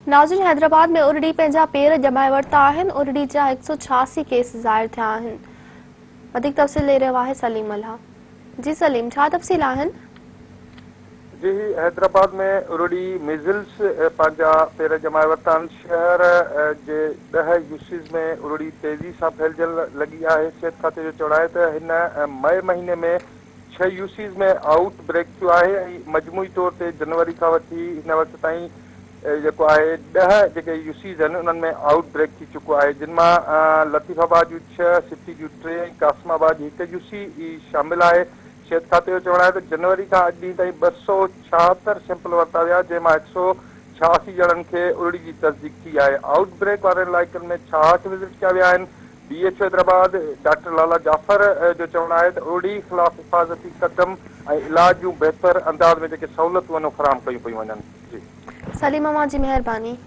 नाज़रीन, हैदराबाद में उरडी पंहिंजा पेर ॼमाए वरिता आहिनि। उरडी जा 186 केस ज़ाहिर थिया आहिनि। वधीक तफ़सील ॾेई रहियो आहे सलीम अल्हा। जी सलीम, छा तफ़सील आहिनि? जी, हैदराबाद में उरडी मिज़िल्स पंहिंजा पेर जमाए वरिता आहिनि। शहर जे 10 यूसीज़ में उरडी तेज़ी सां फैलिजण लॻी आहे। सिहत खाते जो चवणु आहे त हिन मई महीने में 6 यूसीज़ में आउट ब्रेक थियो आहे ऐं मजमूई तौर ते जनवरी खां वठी हिन वक़्त ताईं जेको आहे 10 जेके यूसीज़ आहिनि उन्हनि में आउट ब्रेक थी चुको आहे, जिन मां लतीफ़ाबाद जूं 6, सिटी जूं 3, कासमाबाद जी 1 यूसी शामिल आहे। सिहत खाते जो चवणु आहे त जनवरी खां अॼु ॾींहुं ताईं 276 सैंपल वरिता विया, जंहिंमां 186 ॼणनि खे उरड़ी जी तस्दीक थी आहे। आउट ब्रेक वारनि इलाइक़नि में 66 विज़िट कया विया आहिनि। BHO हैदराबाद डॉक्टर लाला जाफ़र जो चवणु आहे त उरड़ी ख़िलाफ़ हिफ़ाज़ती क़दम ऐं इलाज जूं बहितर अंदाज़ में जेके सहूलियतूं आहिनि फराहम कयूं पयूं वञनि। जी सलीम अम्मा जी, मेहरबानी।